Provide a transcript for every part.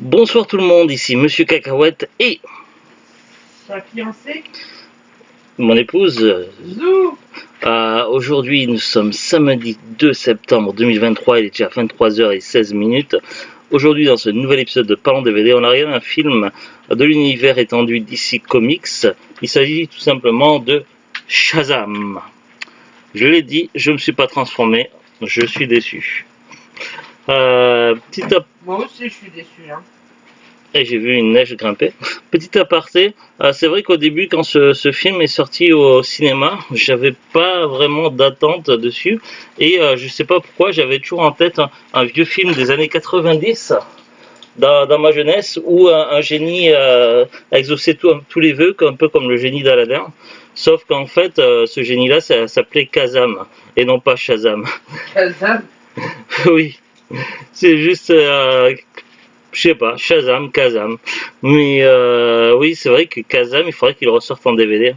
Bonsoir tout le monde, ici Monsieur Cacahuète et Ta fiancée mon épouse. Zou. Aujourd'hui nous sommes samedi 2 septembre 2023, il est déjà 23h16. Aujourd'hui dans ce nouvel épisode de Parlons DVD, on a regardé un film de l'univers étendu DC Comics. Il s'agit tout simplement de Shazam. Je l'ai dit, je ne me suis pas transformé, je suis déçu. Moi aussi je suis déçu. Hein. Et j'ai vu une neige grimper. Petit aparté, c'est vrai qu'au début, quand ce film est sorti au cinéma, j'avais pas vraiment d'attente dessus. Et je sais pas pourquoi, j'avais toujours en tête un vieux film des années 90, dans ma jeunesse, où un génie exauçait tous les vœux, un peu comme le génie d'Aladin. Sauf qu'en fait, ce génie-là, ça s'appelait Kazam, et non pas Shazam. Kazam. Oui, c'est juste... je sais pas, Shazam, Kazam. Mais oui, c'est vrai que Kazam, il faudrait qu'il ressorte en DVD.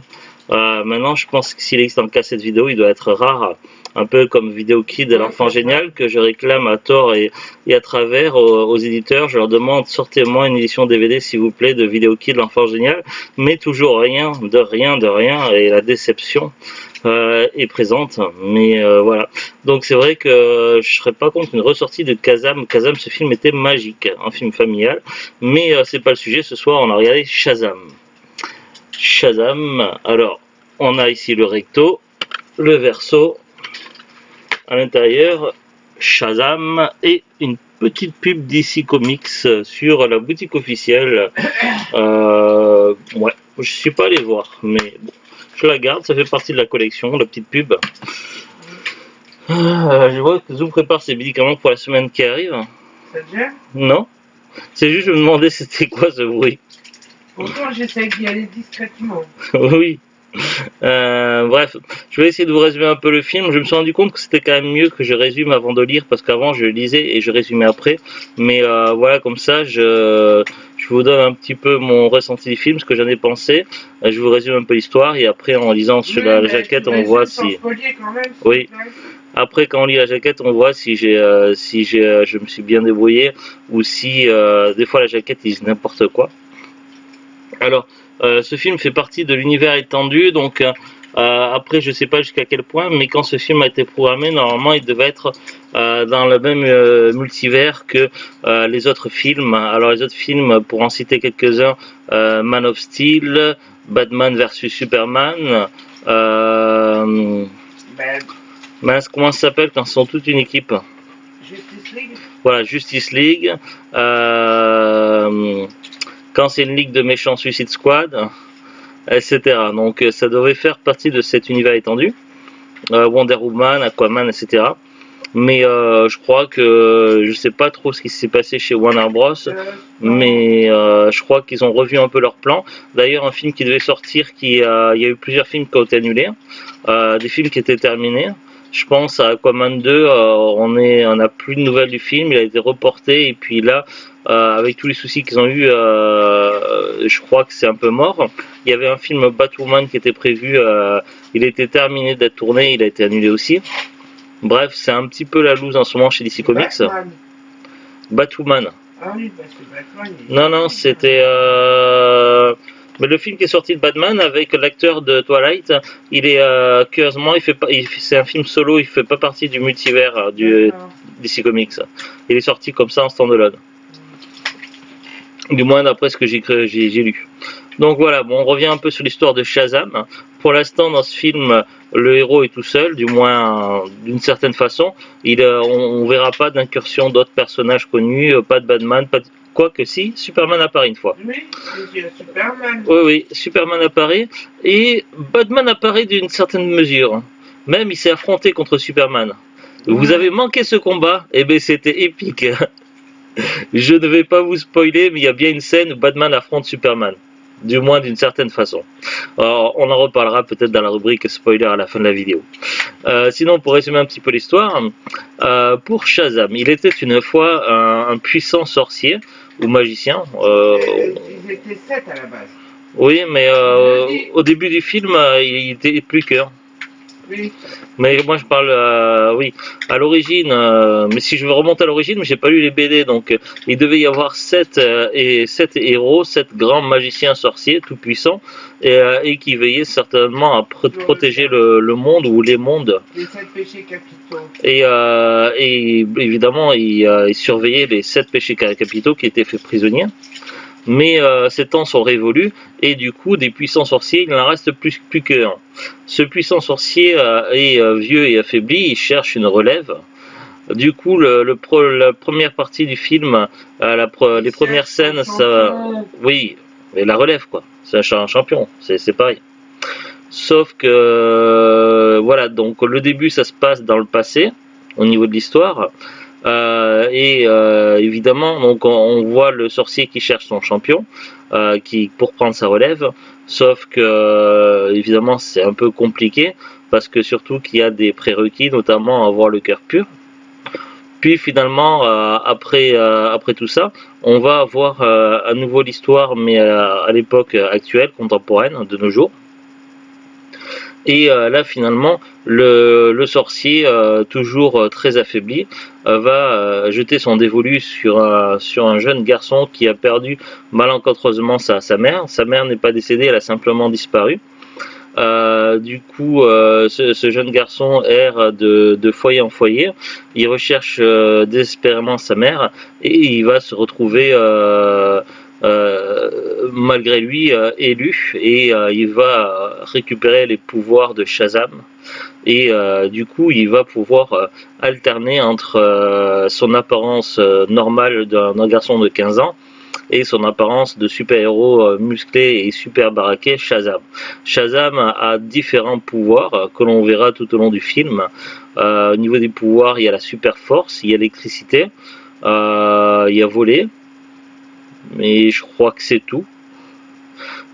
Maintenant, je pense que s'il existe en cassette vidéo, il doit être rare. Un peu comme Vidéo Kid et l'enfant génial, que je réclame à tort et à travers aux éditeurs. Je leur demande, sortez-moi une édition DVD, s'il vous plaît, de Vidéo Kid, l'enfant génial. Mais toujours rien, de rien. Et la déception est présente. Mais voilà. Donc c'est vrai que je serais pas contre une ressortie de Kazam. Kazam, ce film était magique, un film familial. Mais c'est pas le sujet. Ce soir, on a regardé Shazam. Shazam. Alors, on a ici le recto, le verso. À l'intérieur, Shazam et une petite pub DC Comics sur la boutique officielle. Ouais, je suis pas allé voir, mais bon, je la garde, ça fait partie de la collection, la petite pub. Je vois que Zou prépare ses médicaments pour la semaine qui arrive. Ça te gêne? Non, c'est juste je me demandais c'était quoi ce bruit. Pourtant j'essaie d'y aller discrètement. Oui. Bref, je vais essayer de vous résumer un peu le film. Je me suis rendu compte que c'était quand même mieux que je résume avant de lire, parce qu'avant je lisais et je résumais après. Mais voilà, comme ça, je vous donne un petit peu mon ressenti du film, ce que j'en ai pensé. Je vous résume un peu l'histoire et après, en lisant sur la jaquette, on voit si. Quand même, oui. Après, quand on lit la jaquette, on voit si je me suis bien débrouillé ou si des fois la jaquette dit n'importe quoi. Alors, ce film fait partie de l'univers étendu, donc après je sais pas jusqu'à quel point, mais quand ce film a été programmé, normalement il devait être dans le même multivers que les autres films. Alors les autres films, pour en citer quelques-uns, Man of Steel, Batman vs Superman, mince, comment ça s'appelle quand ils sont toute une équipe? Justice League. Voilà, Justice League. Quand c'est une ligue de méchants, Suicide Squad, etc. Donc ça devrait faire partie de cet univers étendu. Wonder Woman, Aquaman, etc. Mais je crois que je sais pas trop ce qui s'est passé chez Warner Bros. Mais je crois qu'ils ont revu un peu leur plan. D'ailleurs, un film qui devait sortir, il y a eu plusieurs films qui ont été annulés, des films qui étaient terminés. Je pense à Aquaman 2, on n'a plus de nouvelles du film, il a été reporté et puis là, avec tous les soucis qu'ils ont eu, je crois que c'est un peu mort. Il y avait un film Batwoman qui était prévu, il était terminé d'être tourné, il a été annulé aussi. Bref, c'est un petit peu la loose en ce moment chez DC Comics. Batwoman. Ah oui, parce que Batman. Non, c'était... Mais le film qui est sorti de Batman avec l'acteur de Twilight, il est curieusement, c'est un film solo, il fait pas partie du multivers du DC Comics. Il est sorti comme ça en standalone. Du moins d'après ce que j'ai lu. Donc voilà, bon, on revient un peu sur l'histoire de Shazam. Pour l'instant, dans ce film, le héros est tout seul, du moins d'une certaine façon. On verra pas d'incursion d'autres personnages connus, pas de Batman, pas de... Quoique si, Superman apparaît une fois. Oui, Superman. Oui, Superman apparaît. Et Batman apparaît d'une certaine mesure. Même il s'est affronté contre Superman. Vous avez manqué ce combat? Eh bien c'était épique. Je ne vais pas vous spoiler, mais il y a bien une scène où Batman affronte Superman. Du moins d'une certaine façon. Alors, on en reparlera peut-être dans la rubrique spoiler à la fin de la vidéo. Sinon, pour résumer un petit peu l'histoire, pour Shazam, il était une fois un puissant sorcier ou magicien. Ils étaient 7 à la base. Oui, mais au début du film, il était plus qu'un. Oui. Mais moi je parle, oui, à l'origine, mais si je veux remonter à l'origine, j'ai pas lu les BD, donc il devait y avoir sept héros, sept grands magiciens sorciers tout puissants, et qui veillaient certainement à protéger le monde ou les mondes. Les 7 péchés capitaux. Et évidemment, ils surveillaient les 7 péchés capitaux qui étaient faits prisonniers. Mais ces temps sont révolus et du coup des puissants sorciers il n'en reste plus qu'un. Ce puissant sorcier est vieux et affaibli, il cherche une relève. Du coup la première partie du film, les premières scènes, oui, mais la relève quoi, c'est un champion, c'est pareil. Sauf que voilà, donc le début ça se passe dans le passé au niveau de l'histoire. Évidemment, donc on voit le sorcier qui cherche son champion, pour prendre sa relève. Sauf que évidemment c'est un peu compliqué parce que surtout qu'il y a des prérequis, notamment avoir le cœur pur. Puis finalement, après tout ça, on va avoir à nouveau l'histoire, mais à l'époque actuelle, contemporaine, de nos jours. Et là finalement, le sorcier, toujours très affaibli, va jeter son dévolu sur un jeune garçon qui a perdu malencontreusement sa mère. Sa mère n'est pas décédée, elle a simplement disparu. Du coup, ce jeune garçon erre de foyer en foyer. Il recherche désespérément sa mère et il va se retrouver malgré lui élu et il va récupérer les pouvoirs de Shazam et du coup il va pouvoir alterner entre son apparence normale d'un garçon de 15 ans et son apparence de super-héros musclé et super baraqué, Shazam. Shazam a différents pouvoirs que l'on verra tout au long du film. Au niveau des pouvoirs, il y a la super force, il y a l'électricité, il y a voler, mais je crois que c'est tout.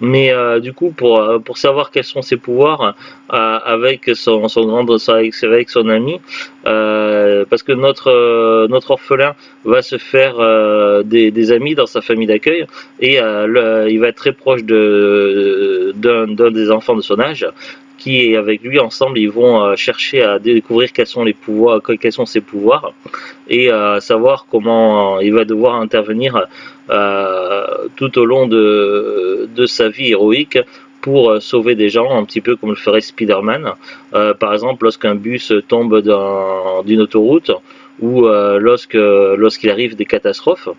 Mais du coup, pour savoir quels sont ses pouvoirs avec avec son ami, parce que notre orphelin va se faire des amis dans sa famille d'accueil et il va être très proche d'un des enfants de son âge qui est avec lui ensemble ils vont chercher à découvrir quels sont les pouvoirs, quels sont ses pouvoirs et savoir comment il va devoir intervenir tout au long de sa vie héroïque pour sauver des gens, un petit peu comme le ferait Spider-Man. Par exemple, lorsqu'un bus tombe d'une autoroute ou lorsqu'il arrive des catastrophes.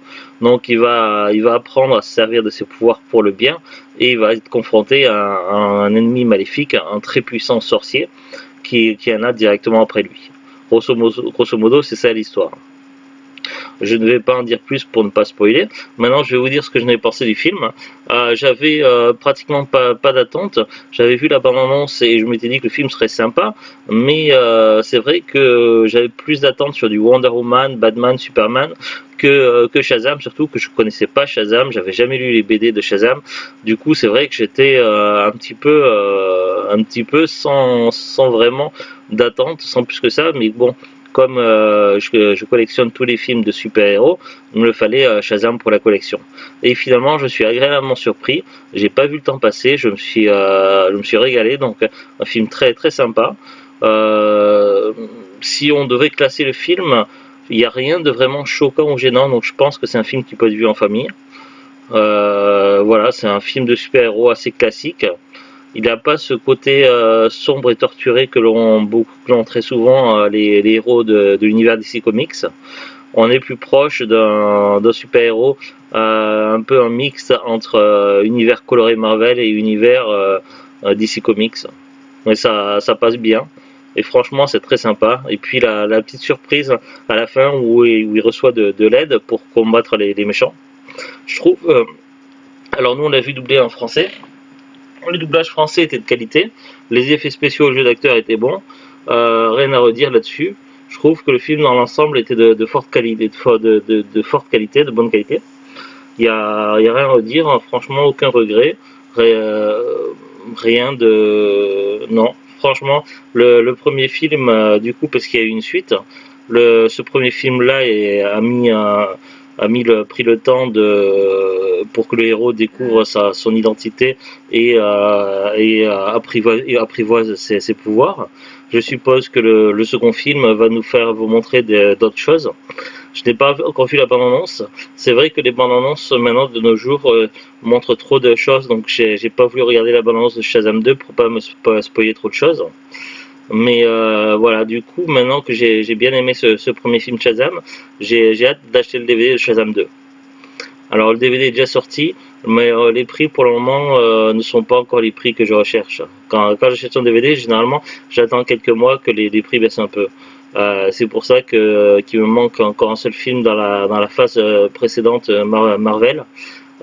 Donc il va apprendre à se servir de ses pouvoirs pour le bien et il va être confronté à un ennemi maléfique, un très puissant sorcier qui en a directement après lui. Grosso modo c'est ça l'histoire. Je ne vais pas en dire plus pour ne pas spoiler. Maintenant, je vais vous dire ce que je n'ai pensé du film. J'avais pratiquement pas d'attente. J'avais vu la bande-annonce et je m'étais dit que le film serait sympa. Mais c'est vrai que j'avais plus d'attente sur du Wonder Woman, Batman, Superman que Shazam, surtout que je connaissais pas Shazam. J'avais jamais lu les BD de Shazam. Du coup, c'est vrai que j'étais un petit peu sans vraiment d'attente, sans plus que ça. Mais bon, comme je collectionne tous les films de super-héros, il me fallait Shazam pour la collection. Et finalement, je suis agréablement surpris. J'ai pas vu le temps passer. Je me suis régalé. Donc, un film très très sympa. Si on devait classer le film, il n'y a rien de vraiment choquant ou gênant. Donc, je pense que c'est un film qui peut être vu en famille. Voilà, c'est un film de super-héros assez classique. Il n'a pas ce côté sombre et torturé que l'on très souvent les héros de l'univers DC Comics. On est plus proche d'un super-héros, un peu un mix entre univers coloré Marvel et univers DC Comics. Mais ça passe bien. Et franchement, c'est très sympa. Et puis la petite surprise à la fin où il reçoit de l'aide pour combattre les méchants. Je trouve. Alors nous, on l'a vu doublé en français. Le doublage français était de qualité, les effets spéciaux au jeu d'acteur étaient bons, rien à redire là-dessus. Je trouve que le film dans l'ensemble était de forte qualité, de bonne qualité. Il y a rien à redire, hein, franchement aucun regret, rien de non. Franchement, le premier film, du coup, parce qu'il y a eu une suite, ce premier film-là pris le temps pour que le héros découvre son identité et apprivoise ses pouvoirs. Je suppose que le second film va nous faire vous montrer d'autres choses. Je n'ai pas encore vu la bande-annonce. C'est vrai que les bandes-annonces maintenant de nos jours montrent trop de choses, donc j'ai pas voulu regarder la bande-annonce de Shazam 2 pour pas me spoiler trop de choses. Mais voilà, du coup, maintenant que j'ai bien aimé ce premier film Shazam, j'ai hâte d'acheter le DVD de Shazam 2. Alors le DVD est déjà sorti, mais les prix pour le moment ne sont pas encore les prix que je recherche. Quand j'achète un DVD, généralement, j'attends quelques mois que les prix baissent un peu. C'est pour ça qu'il me manque encore un seul film dans la phase précédente Marvel,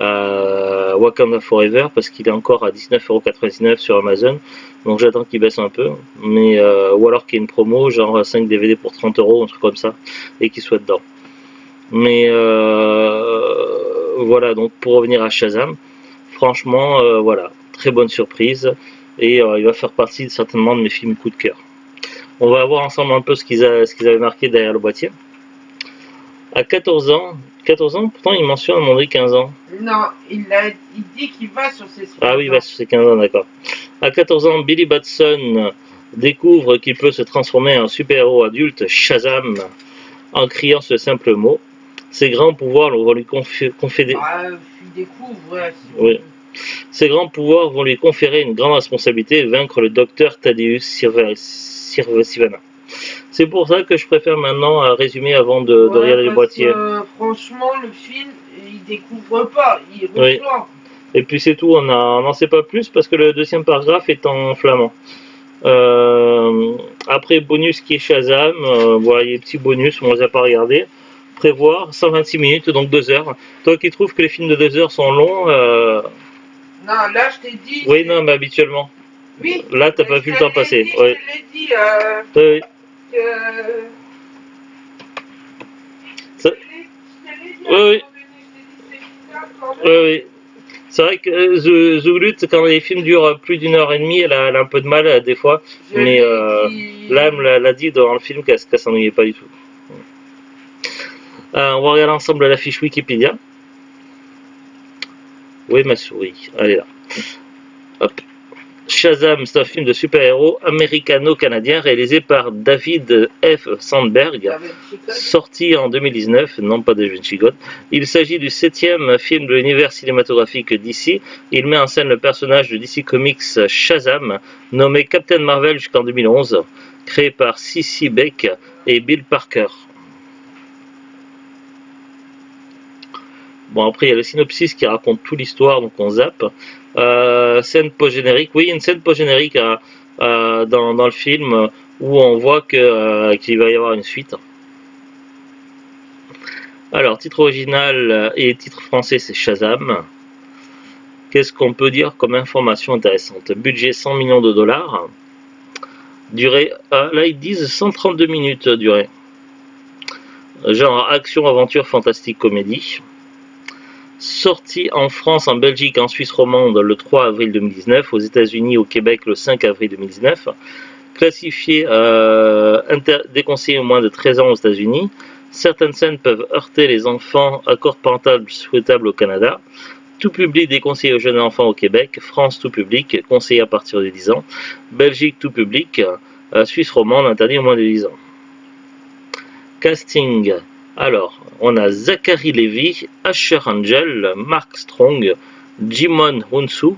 Wakanda Forever, parce qu'il est encore à 19,99€ sur Amazon. Donc j'attends qu'il baisse un peu, mais ou alors qu'il y ait une promo, genre 5 DVD pour 30€, un truc comme ça, et qu'il soit dedans. Mais voilà, donc pour revenir à Shazam, franchement, voilà, très bonne surprise, et il va faire partie certainement de mes films coup de cœur. On va voir ensemble un peu ce qu'ils avaient marqué derrière le boîtier. À 14 ans, pourtant il mentionne à Mondry 15 ans. Non, il dit qu'il va sur ses 15 Ah oui, il va sur ses 15 ans, d'accord. À 14 ans, Billy Batson découvre qu'il peut se transformer en super-héros adulte, Shazam, en criant ce simple mot. Ses grands pouvoirs vont lui conférer. Il découvre, ouais. Oui. Ses grands pouvoirs vont lui conférer une grande responsabilité, vaincre le docteur Thaddeus Sivana. C'est pour ça que je préfère maintenant résumer avant de regarder le boîtier. Franchement, le film, il découvre pas, il reçoit. Oui. Et puis c'est tout, on n'en sait pas plus parce que le deuxième paragraphe est en flamand. Après bonus qui est Shazam, voilà, il y a des petits bonus, on ne les a pas regardés. Prévoir 126 minutes, donc 2 heures. Toi qui trouves que les films de 2 heures sont longs. Non, là je t'ai dit. Oui, non, mais habituellement. Oui. Là, t'as pas vu le temps passer. Je te l'ai dit. Oui. Oui. Oui. C'est vrai que Zoulut, quand les films durent plus d'1h30, elle a un peu de mal des fois. Mais là, elle me l'a dit dans le film qu'elle s'ennuyait pas du tout. On va regarder ensemble la fiche Wikipédia. Oui, ma souris. Elle est là. Hop. Shazam, c'est un film de super-héros américano-canadien réalisé par David F. Sandberg, sorti en 2019, non pas de Vinci God. Il s'agit du 7e film de l'univers cinématographique DC. Il met en scène le personnage de DC Comics Shazam, nommé Captain Marvel jusqu'en 2011, créé par C.C. Beck et Bill Parker. Bon, après, il y a le synopsis qui raconte toute l'histoire, donc on zappe. Scène post-générique. Oui, une scène post-générique dans le film où on voit qu'il va y avoir une suite. Alors, titre original et titre français, c'est Shazam. Qu'est-ce qu'on peut dire comme information intéressante? Budget 100 millions de dollars. Durée, là ils disent 132 minutes durée. Genre action, aventure, fantastique, comédie. Sorti en France, en Belgique, en Suisse romande le 3 avril 2019, aux États-Unis, au Québec le 5 avril 2019. Classifié déconseillé au moins de 13 ans aux États-Unis. Certaines scènes peuvent heurter les enfants. Accord parental souhaitable au Canada. Tout public déconseillé aux jeunes enfants au Québec. France tout public conseillé à partir de 10 ans. Belgique tout public. Suisse romande interdit au moins de 10 ans. Casting. Alors, on a Zachary Levi, Asher Angel, Mark Strong, Jimon Hunsu,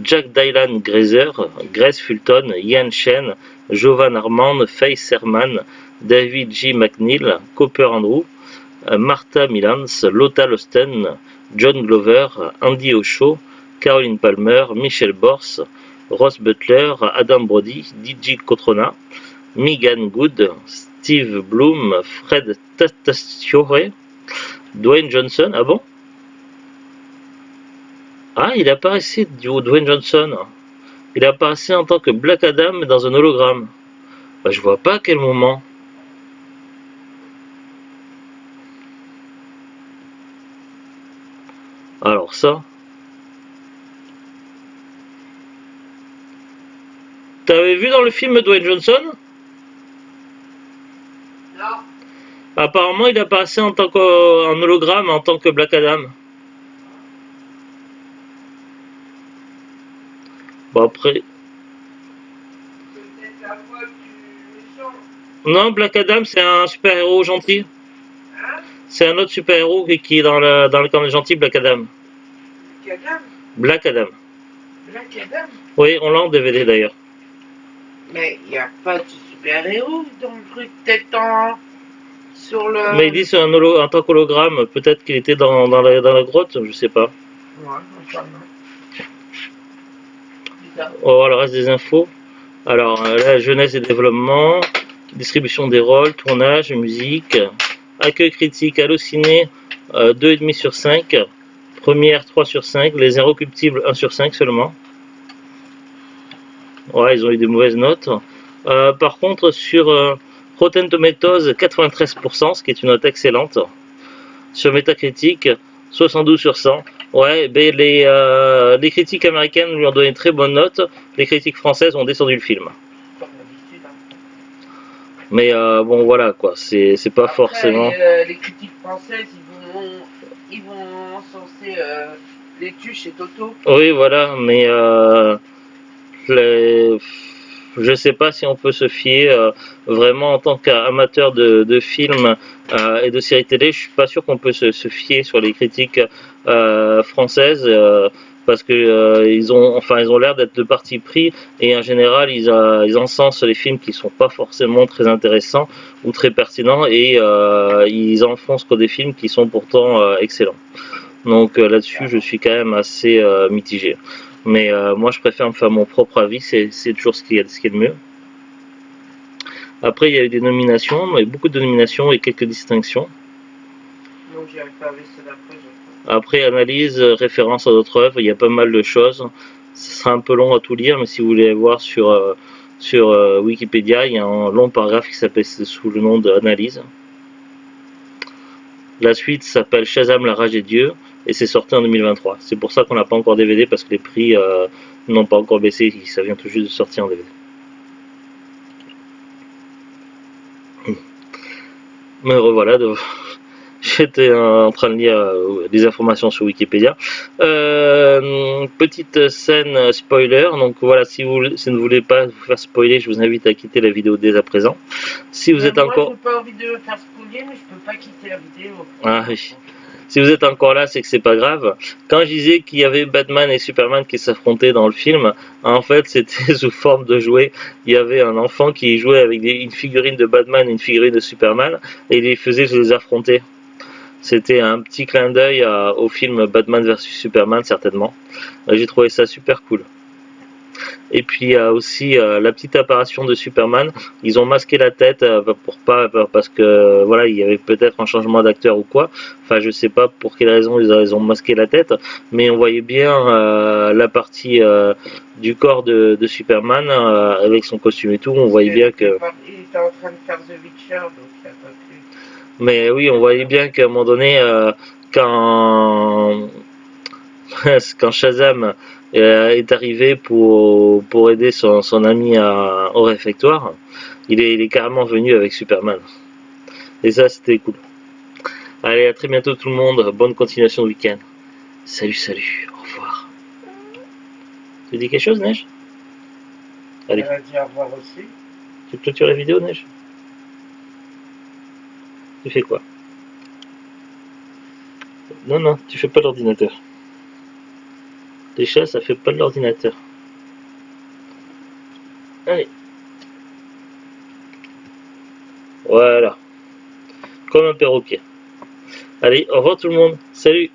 Jack Dylan Grazer, Grace Fulton, Ian Chen, Jovan Armand, Faith Serman, David J. McNeil, Cooper Andrew, Martha Milans, Lotta Losten, John Glover, Andy Osho, Caroline Palmer, Michelle Bors, Ross Butler, Adam Brody, DJ Cotrona, Megan Good, Steve Bloom, Fred Tatasciore, Dwayne Johnson. Ah bon? Ah, il apparaissait du Dwayne Johnson. Il apparaissait en tant que Black Adam dans un hologramme. Bah, je vois pas à quel moment. Alors ça. T'avais vu dans le film Dwayne Johnson? Non. Apparemment, il apparaissait en tant qu'en hologramme, en tant que Black Adam. Bon, après. C'est peut-être la fois que tu Non, Black Adam, c'est un super-héros gentil. Hein? C'est un autre super-héros qui est dans le camp des gentils, Black Adam. Adam? Black Adam. Black Adam? Oui, on l'a en DVD d'ailleurs. Mais il n'y a pas de super-héros dans le truc, peut-être sur le. Mais ils disent en tant qu'hologramme, peut-être qu'il était dans la grotte, je sais pas. Ouais, enfin, non. Bizarre. On va voir le reste des infos. Alors, la jeunesse et développement, distribution des rôles, tournage, musique, accueil critique, Allociné, 2,5 sur 5, première 3 sur 5, les Inrecuptibles 1 sur 5 seulement. Ouais, ils ont eu des mauvaises notes. Par contre, sur Rotten Tomatoes, 93%, ce qui est une note excellente. Sur Metacritic, 72 sur 100. Ouais, ben les critiques américaines lui ont donné une très bonne note. Les critiques françaises ont descendu le film. Comme d'habitude, hein. Mais bon, voilà quoi, c'est pas Après, forcément. les critiques françaises, ils vont encenser les tuches et Toto. Oui, voilà, mais les- je sais pas si on peut se fier vraiment en tant qu'amateur de films et de séries télé. Je suis pas sûr qu'on peut se fier sur les critiques françaises parce que ils ont l'air d'être de parti pris et en général ils encensent les films qui sont pas forcément très intéressants ou très pertinents et ils enfoncent que des films qui sont pourtant excellents. Donc là-dessus, je suis quand même assez mitigé. Mais moi, je préfère me faire mon propre avis, c'est toujours ce qui est le mieux. Après, il y a eu des nominations, mais beaucoup de nominations et quelques distinctions. Donc, j'y arrive pas avec ceux d'après, je crois. Après, analyse, référence à d'autres œuvres, il y a pas mal de choses. Ce sera un peu long à tout lire, mais si vous voulez voir sur Wikipédia, il y a un long paragraphe qui s'appelle sous le nom d'analyse. La suite s'appelle Shazam, la rage des dieux, et c'est sorti en 2023. C'est pour ça qu'on n'a pas encore DVD, parce que les prix n'ont pas encore baissé, ça vient tout juste de sortir en DVD. Me revoilà, j'étais en train de lire des informations sur Wikipédia. Petite scène spoiler, donc voilà, si vous ne voulez pas vous faire spoiler, je vous invite à quitter la vidéo dès à présent. Si vous êtes Moi, encore... j'ai pas envie de faire spoiler, mais je peux pas quitter la vidéo. Ah oui. Si vous êtes encore là, c'est que c'est pas grave. Quand je disais qu'il y avait Batman et Superman qui s'affrontaient dans le film, en fait, c'était sous forme de jouet. Il y avait un enfant qui jouait avec une figurine de Batman et une figurine de Superman, et il les faisait se les affronter. C'était un petit clin d'œil au film Batman vs Superman, certainement. J'ai trouvé ça super cool. Et puis il y a aussi la petite apparition de Superman. Ils ont masqué la tête parce que voilà, il y avait peut-être un changement d'acteur ou quoi. Enfin, je sais pas pour quelle raison ils ont masqué la tête, mais on voyait bien la partie du corps de Superman avec son costume et tout. On voyait bien que. Il était en train de faire The Witcher, donc il a pas pu. Mais oui, on voyait bien qu'à un moment donné, quand quand Shazam est arrivé pour aider son ami au réfectoire, il est carrément venu avec Superman. Et ça, c'était cool. Allez, à très bientôt tout le monde. Bonne continuation de week-end. Salut, salut. Au revoir. Tu dis quelque chose, Neige? Allez. Elle a dit au revoir aussi. Tu clôtures la vidéo, Neige? Tu fais quoi? Non, non, tu fais pas l'ordinateur. Les chats, ça fait pas de l'ordinateur. Allez. Voilà. Comme un perroquet. Allez, au revoir tout le monde. Salut.